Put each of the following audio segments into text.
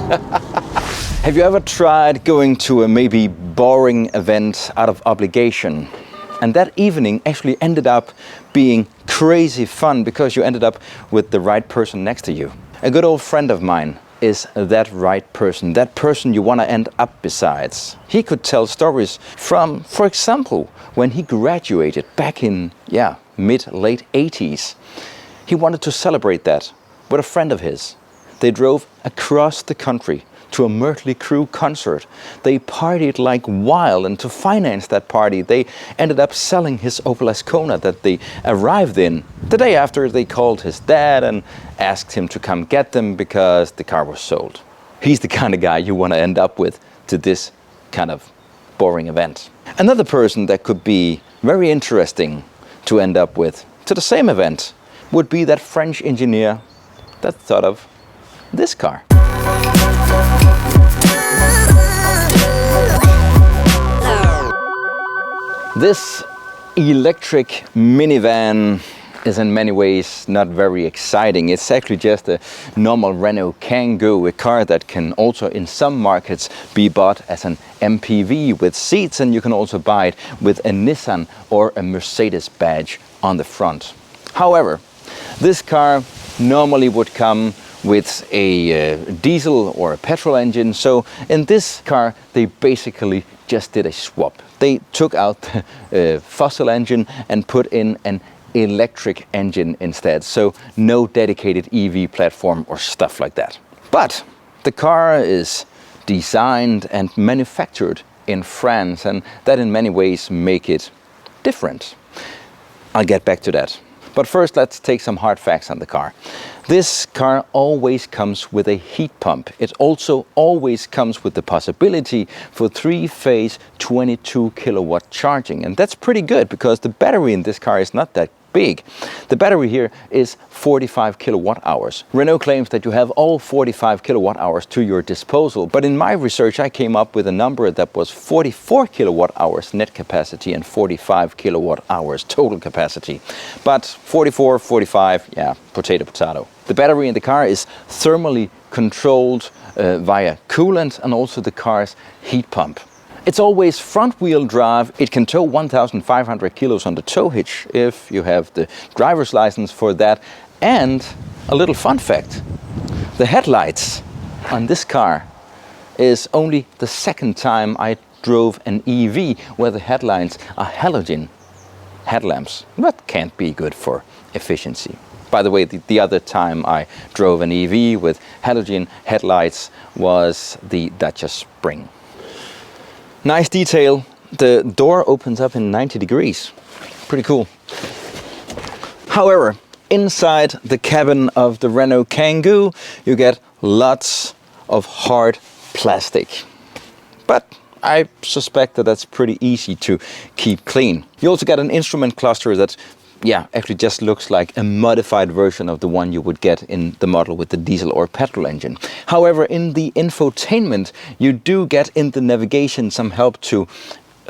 Have you ever tried going to a maybe boring event out of obligation? And that evening actually ended up being crazy fun because you ended up with the right person next to you. A good old friend of mine is that right person, that person you want to end up besides. He could tell stories from, for example, when he graduated back in, mid-late 80s. He wanted to celebrate that with a friend of his. They drove across the country to a Mötley Crüe concert. They partied like wild, and to finance that party, they ended up selling his Opel Ascona that they arrived in. The day after, they called his dad and asked him to come get them because the car was sold. He's the kind of guy you want to end up with to this kind of boring event. Another person that could be very interesting to end up with to the same event would be that French engineer that thought of this car. This electric minivan is in many ways not very exciting. It's actually just a normal Renault Kangoo, a car that can also in some markets be bought as an MPV with seats, and you can also buy it with a Nissan or a Mercedes badge on the front. However, this car normally would come with a diesel or a petrol engine. So in this car, they basically just did a swap. They took out the fossil engine and put in an electric engine instead. So no dedicated EV platform or stuff like that. But the car is designed and manufactured in France, and that in many ways make it different. I'll get back to that. But first, let's take some hard facts on the car. This car always comes with a heat pump. It also always comes with the possibility for 3-phase 22 kilowatt charging. And that's pretty good because the battery in this car is not that big. The battery here is 45 kilowatt hours. Renault claims that you have all 45 kilowatt hours to your disposal, but in my research I came up with a number that was 44 kilowatt hours net capacity and 45 kilowatt hours total capacity. But 44, 45, potato, potato. The battery in the car is thermally controlled via coolant and also the car's heat pump. It's always front-wheel drive. It can tow 1,500 kilos on the tow hitch if you have the driver's license for that. And a little fun fact, the headlights on this car is only the second time I drove an EV where the headlights are halogen headlamps. That can't be good for efficiency. By the way, the other time I drove an EV with halogen headlights was the Dacia Spring. Nice detail. The door opens up in 90 degrees. Pretty cool. However, inside the cabin of the Renault Kangoo, you get lots of hard plastic. But I suspect that that's pretty easy to keep clean. You also get an instrument cluster that actually just looks like a modified version of the one you would get in the model with the diesel or petrol engine. However, in the infotainment, you do get in the navigation some help to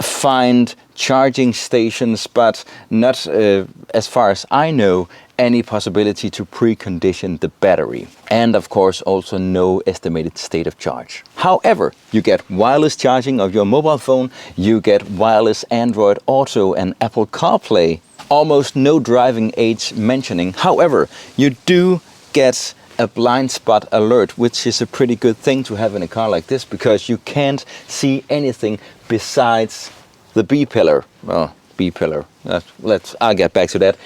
find charging stations, but not, as far as I know, any possibility to precondition the battery. And of course, also no estimated state of charge. However, you get wireless charging of your mobile phone, you get wireless Android Auto and Apple CarPlay. Almost no driving aids mentioning. However, you do get a blind spot alert, which is a pretty good thing to have in a car like this because you can't see anything besides the B pillar. Well, B pillar. I'll get back to that.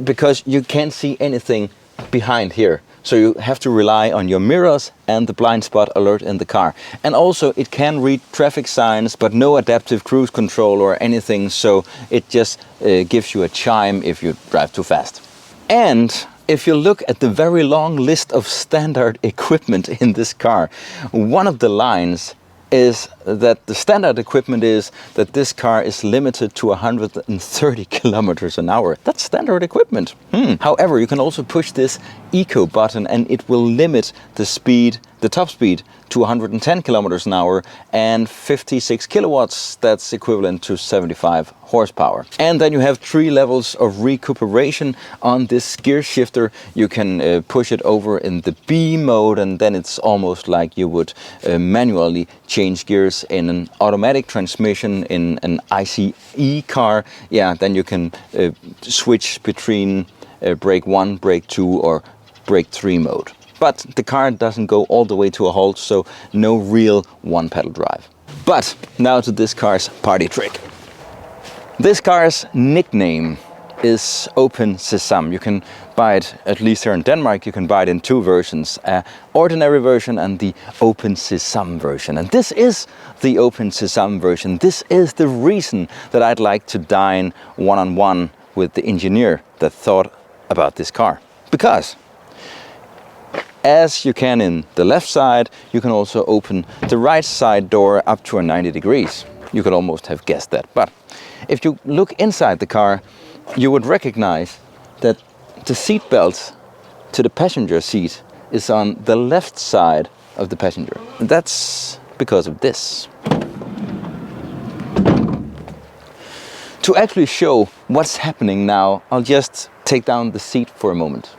Because you can't see anything behind here. So you have to rely on your mirrors and the blind spot alert in the car. And also it can read traffic signs, but no adaptive cruise control or anything. So it just gives you a chime if you drive too fast. And if you look at the very long list of standard equipment in this car, one of the lines is that the standard equipment is that this car is limited to 130 kilometers an hour. That's standard equipment. However, you can also push this eco button and it will limit the speed, the top speed, to 110 kilometers an hour and 56 kilowatts. That's equivalent to 75 horsepower. And then you have 3 levels of recuperation on this gear shifter. You can push it over in the B mode, and then it's almost like you would manually change gears in an automatic transmission in an ICE car. Yeah, then you can switch between brake 1, brake 2 or brake 3 mode. But the car doesn't go all the way to a halt, so no real one-pedal drive. But now to this car's party trick. This car's nickname is Open Sesame. You can buy it, at least here in Denmark, you can buy it in 2 versions, an ordinary version and the Open Sesame version. And this is the Open Sesame version. This is the reason that I'd like to dine one-on-one with the engineer that thought about this car. Because as you can in the left side, you can also open the right side door up to 90 degrees. You could almost have guessed that. But if you look inside the car, you would recognize that the seat belt to the passenger seat is on the left side of the passenger. And that's because of this. To actually show what's happening now, I'll just take down the seat for a moment.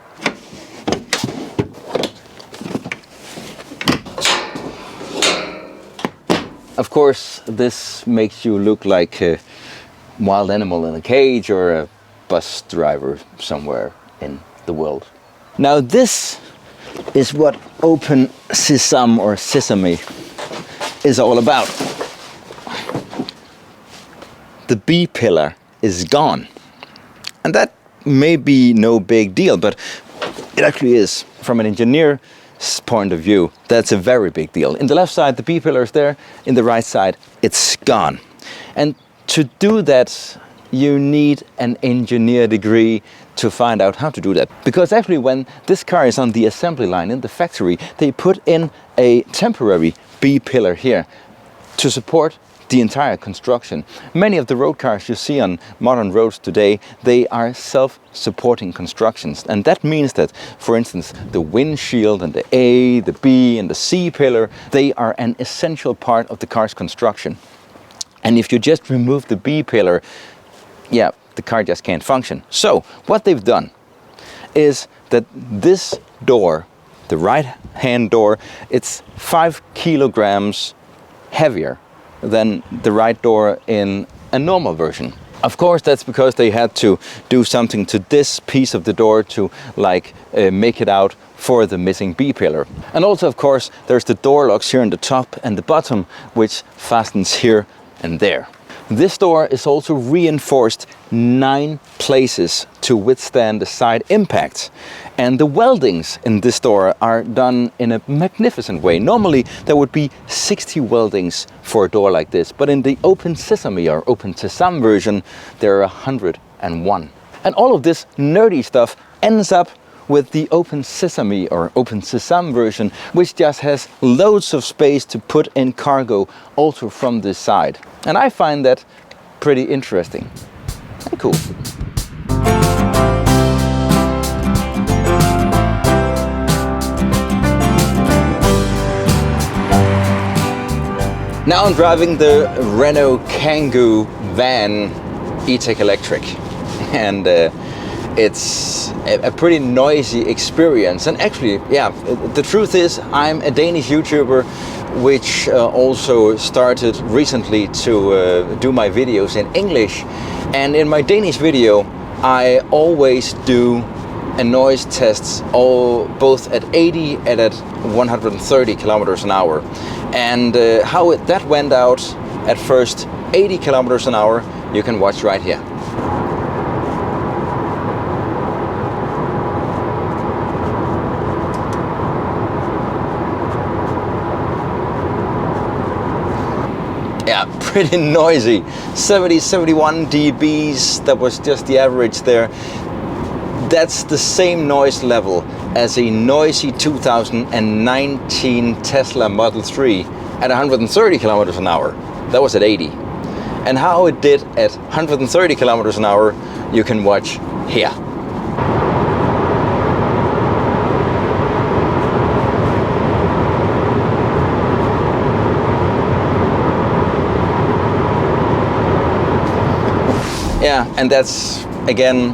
Of course, this makes you look like a wild animal in a cage or a bus driver somewhere in the world. Now this is what Open Sesame or Sesame is all about. The B pillar is gone. And that may be no big deal, but it actually is. From an engineer's point of view, that's a very big deal. In the left side, the B pillar is there. In the right side, it's gone. And to do that, you need an engineer degree to find out how to do that. Because actually when this car is on the assembly line in the factory, they put in a temporary B pillar here to support the entire construction. Many of the road cars you see on modern roads today, they are self-supporting constructions. And that means that, for instance, the windshield and the A, the B and the C pillar, they are an essential part of the car's construction. And if you just remove the B pillar, yeah, the car just can't function. So what they've done is that this door, the right-hand door, it's 5 kilograms heavier than the right door in a normal version. Of course, that's because they had to do something to this piece of the door to make it out for the missing B pillar. And also, of course, there's the door locks here on the top and the bottom, which fastens here and there. This door is also reinforced 9 places to withstand the side impact. And the weldings in this door are done in a magnificent way. Normally there would be 60 weldings for a door like this, but in the Open Sesame or Open Sesame version, there are 101. And all of this nerdy stuff ends up with the Open Sesame or Open Sesame version, which just has loads of space to put in cargo also from this side. And I find that pretty interesting and cool. Now I'm driving the Renault Kangoo van E-Tech Electric, and it's a pretty noisy experience. And actually, yeah, the truth is I'm a Danish YouTuber which also started recently to do my videos in English. And in my Danish video, I always do a noise tests both at 80 and at 130 kilometers an hour. And how that went out at first 80 kilometers an hour, you can watch right here. Yeah, pretty noisy. 70, 71 dBs, that was just the average there. That's the same noise level as a noisy 2019 Tesla Model 3 at 130 kilometers an hour. That was at 80. And how it did at 130 kilometers an hour, you can watch here. Yeah, and that's again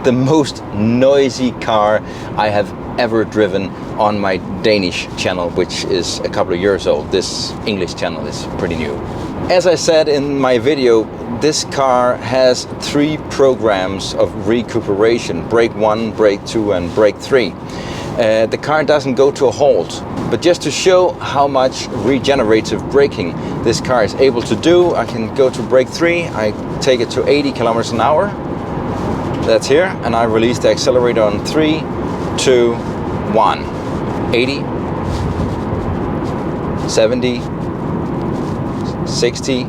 the most noisy car I have ever driven on my Danish channel, which is a couple of years old. This English channel is pretty new. As I said in my video, this car has 3 programs of recuperation: brake 1, brake 2 and brake 3. The car doesn't go to a halt, but just to show how much regenerative braking this car is able to do, I can go to brake 3, I take it to 80 kilometers an hour. That's here, and I release the accelerator on 3, 2, 1. 80, 70, 60,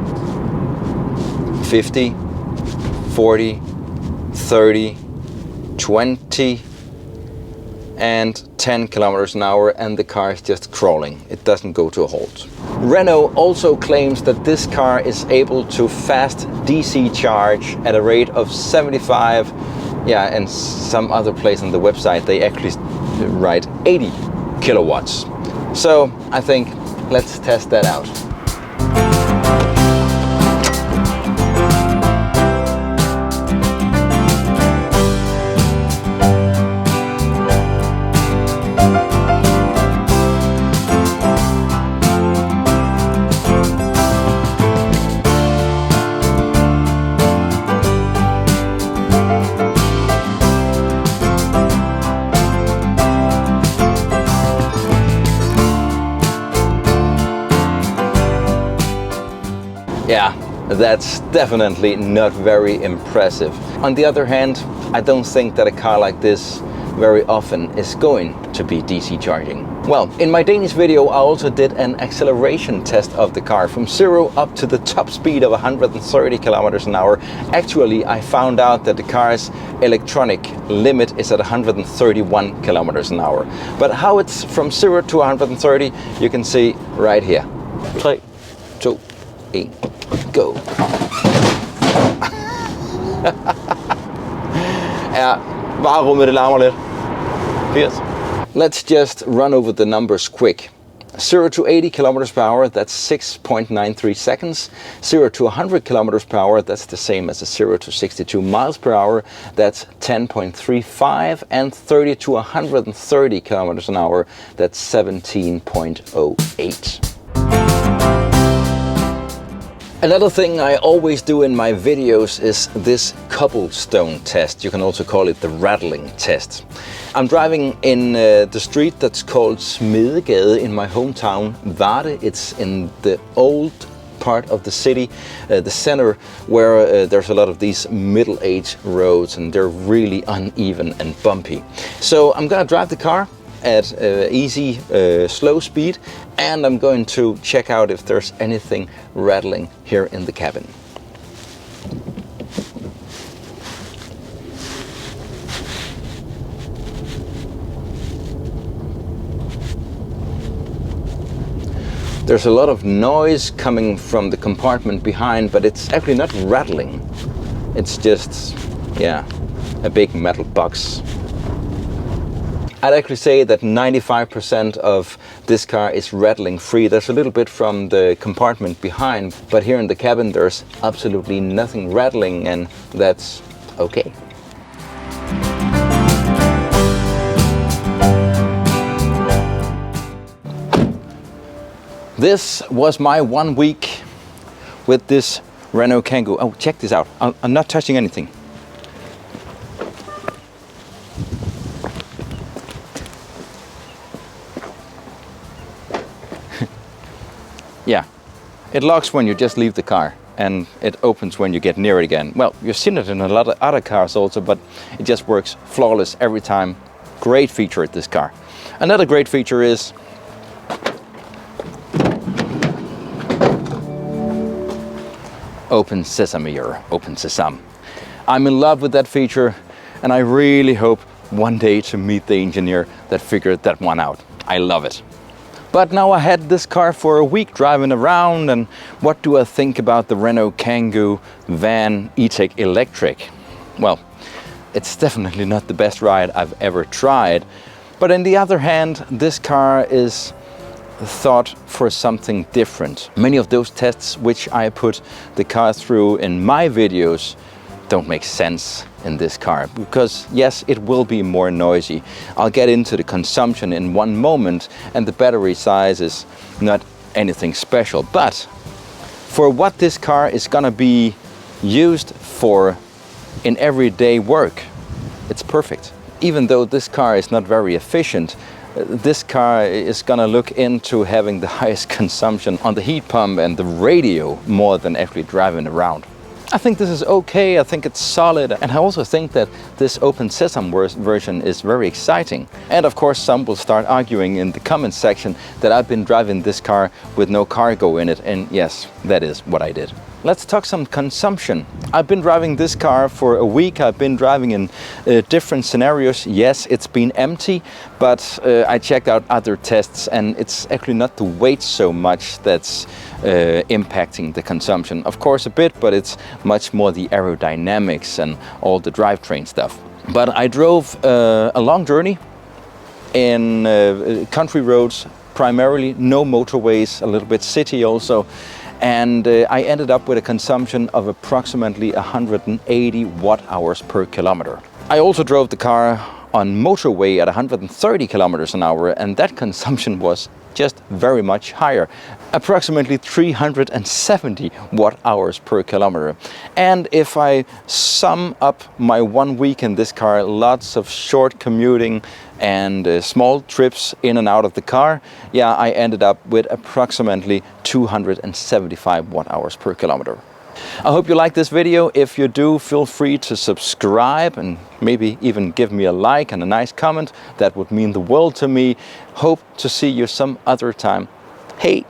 50, 40, 30, 20, and 10 kilometers an hour, and the car is just crawling. It doesn't go to a halt. Renault also claims that this car is able to fast DC charge at a rate of 75, yeah, and some other place on the website they actually write 80 kilowatts. So I think let's test that out. Yeah, that's definitely not very impressive. On the other hand, I don't think that a car like this very often is going to be DC charging. Well, in my Danish video I also did an acceleration test of the car from 0 up to the top speed of 130 kilometers an hour. Actually, I found out that the car's electronic limit is at 131 kilometers an hour. But how it's from 0 to 130, you can see right here. 3, 2, 1, go. Ja, varerummet det larmer lidt. 80. Let's just run over the numbers quick. 0 to 80 kilometers per hour, that's 6.93 seconds. 0 to 100 kilometers per hour, that's the same as a 0 to 62 miles per hour, that's 10.35. And 30 to 130 kilometers an hour, that's 17.08. Another thing I always do in my videos is this cobblestone test. You can also call it the rattling test. I'm driving in the street that's called Smedegade in my hometown, Varde. It's in the old part of the city, the center, where there's a lot of these middle-aged roads and they're really uneven and bumpy. So I'm gonna drive the car at easy, slow speed, and I'm going to check out if there's anything rattling here in the cabin. There's a lot of noise coming from the compartment behind, but it's actually not rattling. It's just, yeah, a big metal box. I'd actually say that 95% of this car is rattling free. There's a little bit from the compartment behind, but here in the cabin there's absolutely nothing rattling, and that's okay. This was my 1 week with this Renault Kangoo. Oh, check this out. I'm not touching anything. Yeah, it locks when you just leave the car, and it opens when you get near it again. Well, you've seen it in a lot of other cars also, but it just works flawless every time. Great feature at this car. Another great feature is Open Sesame, or Open Sesame. I'm in love with that feature, and I really hope one day to meet the engineer that figured that one out. I love it. But now I had this car for a week driving around, and what do I think about the Renault Kangoo van E-Tech Electric? Well, it's definitely not the best ride I've ever tried. But on the other hand, this car is thought for something different. Many of those tests which I put the car through in my videos don't make sense in this car, because yes, it will be more noisy. I'll get into the consumption in one moment, and the battery size is not anything special, but for what this car is gonna be used for in everyday work, it's perfect. Even though this car is not very efficient, this car is gonna look into having the highest consumption on the heat pump and the radio more than actually driving around. I think this is okay, I think it's solid, and I also think that this open Sesame version is very exciting. And of course some will start arguing in the comments section that I've been driving this car with no cargo in it, and yes, that is what I did. Let's talk some consumption. I've been driving this car for a week. I've been driving in different scenarios. Yes, it's been empty, but I checked out other tests, and it's actually not the weight so much that's impacting the consumption. Of course a bit, but it's much more the aerodynamics and all the drivetrain stuff. But I drove a long journey in country roads, primarily no motorways, a little bit city also. And I ended up with a consumption of approximately 180 watt-hours per kilometer. I also drove the car on motorway at 130 kilometers an hour, and that consumption was just very much higher, approximately 370 watt-hours per kilometer. And if I sum up my 1 week in this car, lots of short commuting and small trips in and out of the car, yeah, I ended up with approximately 275 watt-hours per kilometer. I hope you like this video. If you do, feel free to subscribe and maybe even give me a like and a nice comment. That would mean the world to me. Hope to see you some other time. Hey!